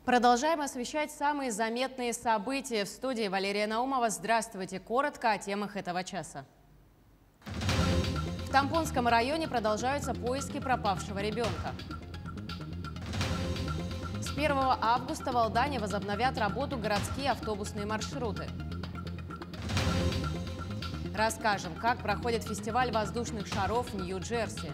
Продолжаем освещать самые заметные события. В студии Валерия Наумова. Здравствуйте. Коротко о темах этого часа. В Тампонском районе продолжаются поиски пропавшего ребенка. С 1 августа в Алдане возобновят работу городские автобусные маршруты. Расскажем, как проходит фестиваль воздушных шаров в Нью-Джерси.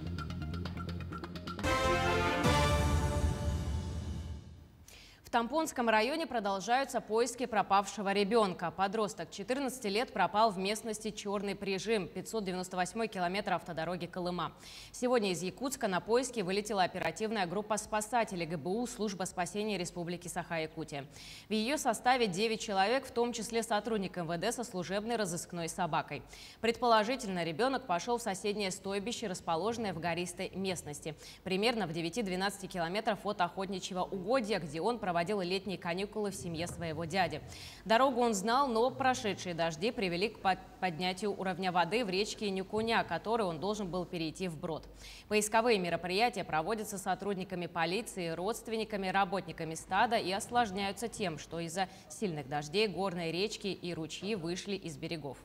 В Тампонском районе продолжаются поиски пропавшего ребенка. Подросток 14 лет пропал в местности Черный Прижим, 598 километр автодороги Колыма. Сегодня из Якутска на поиски вылетела оперативная группа спасателей ГБУ «Служба спасения Республики Саха-Якутия». В ее составе 9 человек, в том числе сотрудник МВД со служебной разыскной собакой. Предположительно, ребенок пошел в соседнее стойбище, расположенное в гористой местности, примерно в 9-12 километров от охотничьего угодья, где он проводил летние каникулы в семье своего дяди. Дорогу он знал, но прошедшие дожди привели к поднятию уровня воды в речке Нюкуня, который он должен был перейти вброд. Поисковые мероприятия проводятся сотрудниками полиции, родственниками, работниками стада и осложняются тем, что из-за сильных дождей горные речки и ручьи вышли из берегов.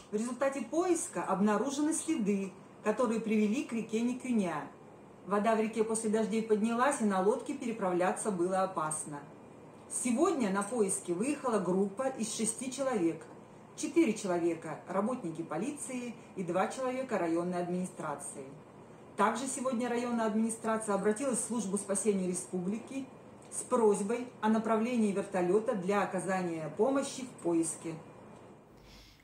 В результате поиска обнаружены следы, которые привели к реке Нюкуня. Вода в реке после дождей поднялась, и на лодке переправляться было опасно. Сегодня на поиски выехала группа из 6 человек. 4 человека – работники полиции и 2 человека районной администрации. Также сегодня районная администрация обратилась в службу спасения республики с просьбой о направлении вертолета для оказания помощи в поиске.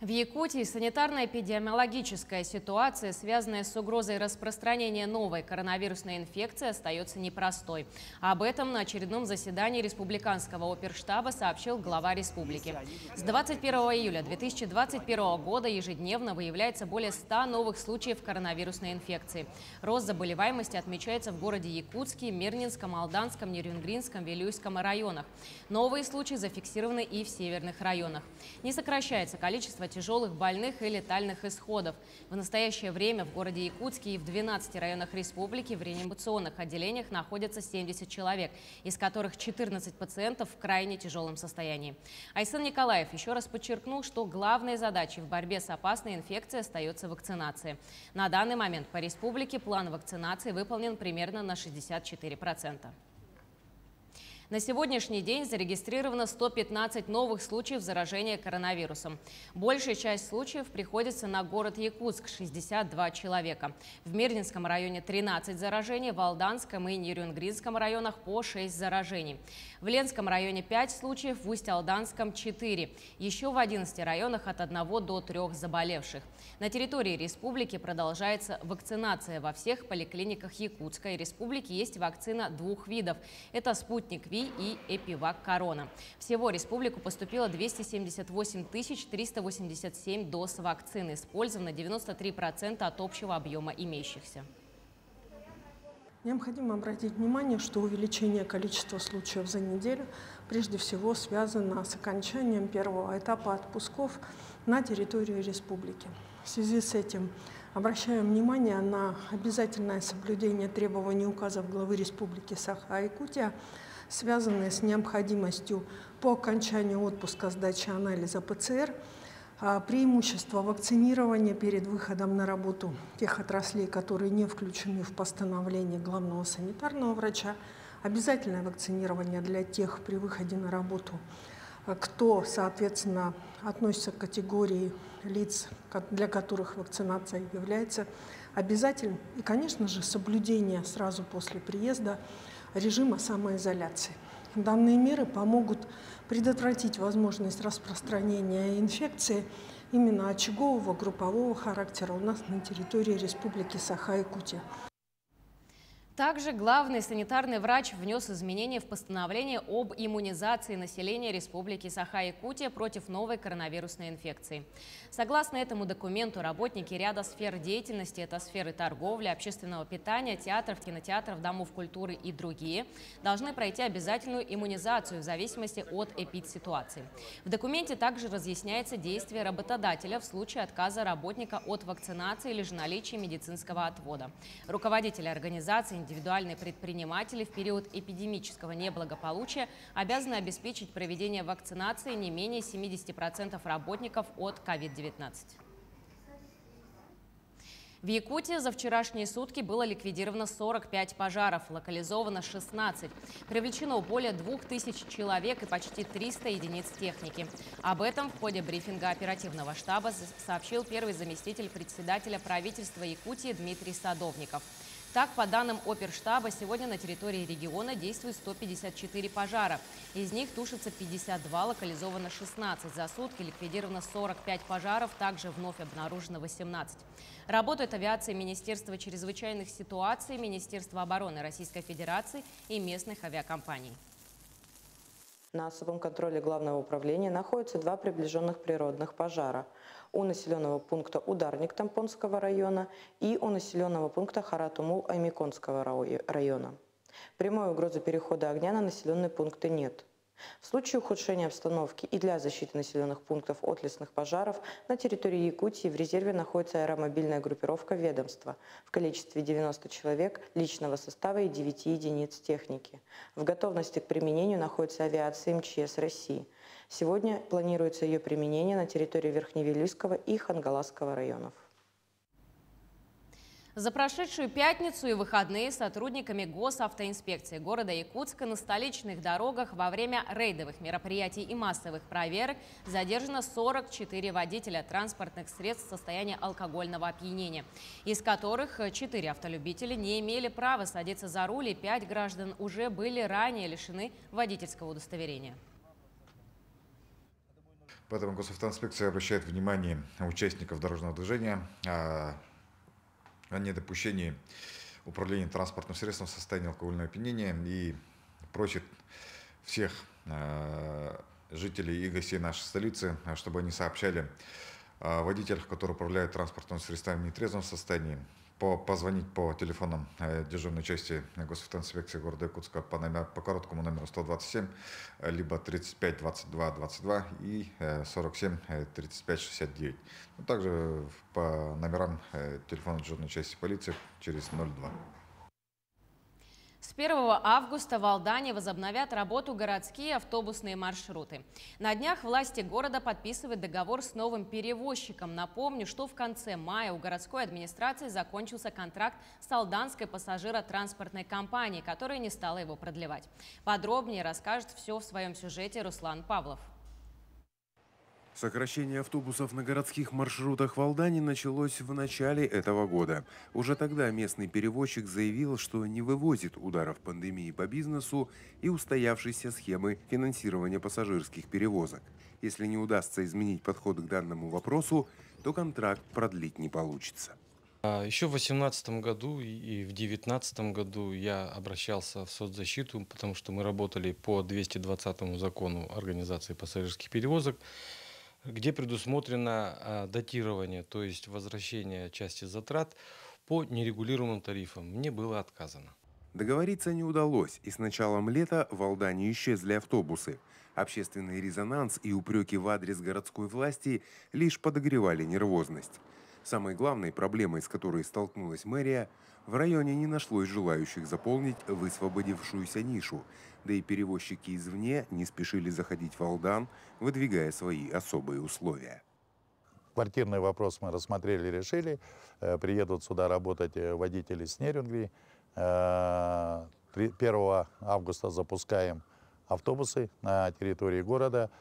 В Якутии санитарно-эпидемиологическая ситуация, связанная с угрозой распространения новой коронавирусной инфекции, остается непростой. Об этом на очередном заседании Республиканского оперштаба сообщил глава республики. С 21 июля 2021 года ежедневно выявляется более 100 новых случаев коронавирусной инфекции. Рост заболеваемости отмечается в городе Якутске, Мирнинском, Алданском, Нерюнгринском, Вилюйском районах. Новые случаи зафиксированы и в северных районах. Не сокращается количество тяжелых больных и летальных исходов. В настоящее время в городе Якутске и в 12 районах республики в реанимационных отделениях находятся 70 человек, из которых 14 пациентов в крайне тяжелом состоянии. Айсан Николаев еще раз подчеркнул, что главной задачей в борьбе с опасной инфекцией остается вакцинация. На данный момент по республике план вакцинации выполнен примерно на 64%. На сегодняшний день зарегистрировано 115 новых случаев заражения коронавирусом. Большая часть случаев приходится на город Якутск – 62 человека. В Мирнинском районе 13 заражений, в Алданском и Нерюнгринском районах по 6 заражений. В Ленском районе 5 случаев, в Усть-Алданском – 4. Еще в 11 районах от 1 до 3 заболевших. На территории республики продолжается вакцинация. Во всех поликлиниках Якутской республики есть вакцина 2 видов. Это «Спутник Ви» и «Эпивак Корона». Всего в республику поступило 278 387 доз вакцины. Использовано 93% от общего объема имеющихся. Необходимо обратить внимание, что увеличение количества случаев за неделю прежде всего связано с окончанием первого этапа отпусков на территории республики. В связи с этим обращаем внимание на обязательное соблюдение требований указов главы Республики Саха-Якутия, связанные с необходимостью по окончанию отпуска сдачи анализа ПЦР, преимущество вакцинирования перед выходом на работу тех отраслей, которые не включены в постановление главного санитарного врача, обязательное вакцинирование для тех при выходе на работу, кто, соответственно, относится к категории лиц, для которых вакцинация является обязательным, и, конечно же, соблюдение сразу после приезда режима самоизоляции. Данные меры помогут предотвратить возможность распространения инфекции именно очагового группового характера у нас на территории Республики Саха-Якутия. Также главный санитарный врач внес изменения в постановление об иммунизации населения Республики Саха-Якутия против новой коронавирусной инфекции. Согласно этому документу, работники ряда сфер деятельности, это сферы торговли, общественного питания, театров, кинотеатров, домов культуры и другие, должны пройти обязательную иммунизацию в зависимости от эпидситуации. В документе также разъясняется действие работодателя в случае отказа работника от вакцинации или же наличия медицинского отвода. Руководители организации индивидуальные предприниматели в период эпидемического неблагополучия обязаны обеспечить проведение вакцинации не менее 70% работников от COVID-19. В Якутии за вчерашние сутки было ликвидировано 45 пожаров, локализовано 16. Привлечено более 2000 человек и почти 300 единиц техники. Об этом в ходе брифинга оперативного штаба сообщил первый заместитель председателя правительства Якутии Дмитрий Садовников. Так, по данным оперштаба, сегодня на территории региона действует 154 пожара. Из них тушится 52, локализовано 16. За сутки ликвидировано 45 пожаров, также вновь обнаружено 18. Работают авиация Министерства чрезвычайных ситуаций, Министерства обороны Российской Федерации и местных авиакомпаний. На особом контроле Главного управления находятся 2 приближенных природных пожара у населенного пункта Ударник Тампонского района и у населенного пункта Харатумул Аймиконского района. Прямой угрозы перехода огня на населенные пункты нет. В случае ухудшения обстановки и для защиты населенных пунктов от лесных пожаров на территории Якутии в резерве находится аэромобильная группировка ведомства в количестве 90 человек личного состава и 9 единиц техники. В готовности к применению находится авиация МЧС России. Сегодня планируется ее применение на территории Верхневилюйского и Хангаласского районов. За прошедшую пятницу и выходные сотрудниками госавтоинспекции города Якутска на столичных дорогах во время рейдовых мероприятий и массовых проверок задержано 44 водителя транспортных средств в состоянии алкогольного опьянения, из которых 4 автолюбителя не имели права садиться за руль, и 5 граждан уже были ранее лишены водительского удостоверения. Поэтому госавтоинспекция обращает внимание участников дорожного движения о недопущении управления транспортным средством в состоянии алкогольного опьянения и просит всех жителей и гостей нашей столицы, чтобы они сообщали о водителях, которые управляют транспортными средствами в нетрезвом состоянии, позвонить по телефонам дежурной части госавтоинспекции города Якутска по короткому номеру 127, либо 35 22 22 и 47 35 69. Также по номерам телефона дежурной части полиции через 02. С 1 августа в Алдане возобновят работу городские автобусные маршруты. На днях власти города подписывают договор с новым перевозчиком. Напомню, что в конце мая у городской администрации закончился контракт с алданской пассажиротранспортной компанией, которая не стала его продлевать. Подробнее расскажет все в своем сюжете Руслан Павлов. Сокращение автобусов на городских маршрутах в Алдане началось в начале этого года. Уже тогда местный перевозчик заявил, что не вывозит ударов пандемии по бизнесу и устоявшейся схемы финансирования пассажирских перевозок. Если не удастся изменить подход к данному вопросу, то контракт продлить не получится. Еще в 2018 году и в 2019 году я обращался в соцзащиту, потому что мы работали по 220 закону организации пассажирских перевозок, где предусмотрено датирование, то есть возвращение части затрат по нерегулируемым тарифам. Мне было отказано. Договориться не удалось, и с началом лета в Алдане исчезли автобусы. Общественный резонанс и упреки в адрес городской власти лишь подогревали нервозность. Самой главной проблемой, с которой столкнулась мэрия, в районе не нашлось желающих заполнить высвободившуюся нишу, да и перевозчики извне не спешили заходить в Алдан, выдвигая свои особые условия. Квартирный вопрос мы рассмотрели, решили. Приедут сюда работать водители с Нерюнгри. 1 августа запускаем автобусы на территории города.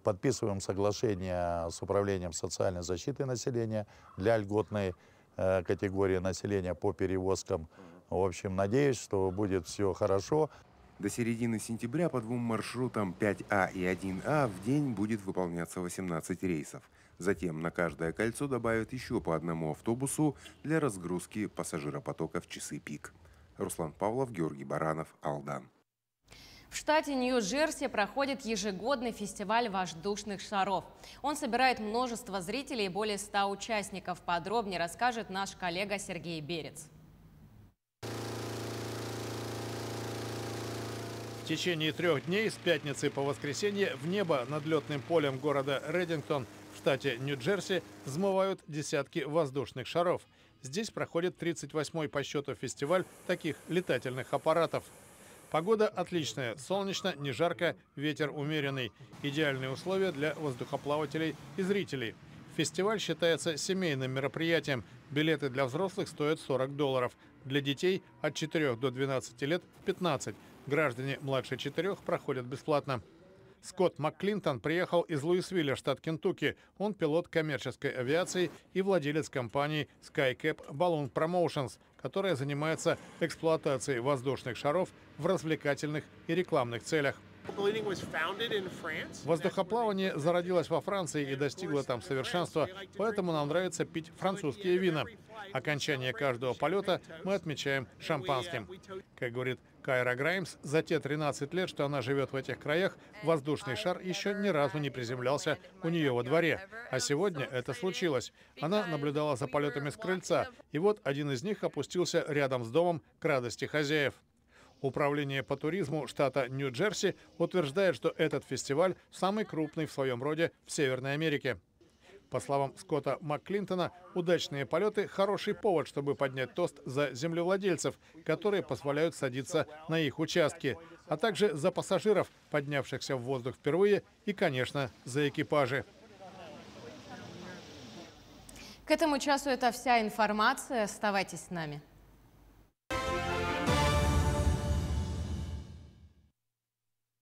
Подписываем соглашение с Управлением социальной защиты населения для льготной категории населения по перевозкам. В общем, надеюсь, что будет все хорошо. До середины сентября по 2 маршрутам 5А и 1А в день будет выполняться 18 рейсов. Затем на каждое кольцо добавят еще по 1 автобусу для разгрузки пассажиропотока в часы пик. Руслан Павлов, Георгий Баранов, Алдан. В штате Нью-Джерси проходит ежегодный фестиваль воздушных шаров. Он собирает множество зрителей и более 100 участников. Подробнее расскажет наш коллега Сергей Берец. В течение 3 дней с пятницы по воскресенье в небо над летным полем города Реддингтон в штате Нью-Джерси взмывают десятки воздушных шаров. Здесь проходит 38-й по счету фестиваль таких летательных аппаратов. Погода отличная, солнечно, не жарко, ветер умеренный. Идеальные условия для воздухоплавателей и зрителей. Фестиваль считается семейным мероприятием. Билеты для взрослых стоят $40. Для детей от 4 до 12 лет – 15. Граждане младше 4 проходят бесплатно. Скотт МакКлинтон приехал из Луисвилля, штат Кентукки. Он пилот коммерческой авиации и владелец компании SkyCap Balloon Promotions, которая занимается эксплуатацией воздушных шаров в развлекательных и рекламных целях. Воздухоплавание зародилось во Франции и достигло там совершенства, поэтому нам нравится пить французские вина. Окончание каждого полета мы отмечаем шампанским. Как говорит Кайра Граймс, за те 13 лет, что она живет в этих краях, воздушный шар еще ни разу не приземлялся у нее во дворе. А сегодня это случилось. Она наблюдала за полетами с крыльца, и вот один из них опустился рядом с домом к радости хозяев. Управление по туризму штата Нью-Джерси утверждает, что этот фестиваль самый крупный в своем роде в Северной Америке. По словам Скотта МакКлинтона, удачные полеты – хороший повод, чтобы поднять тост за землевладельцев, которые позволяют садиться на их участки, а также за пассажиров, поднявшихся в воздух впервые, и, конечно, за экипажи. К этому часу это вся информация. Оставайтесь с нами.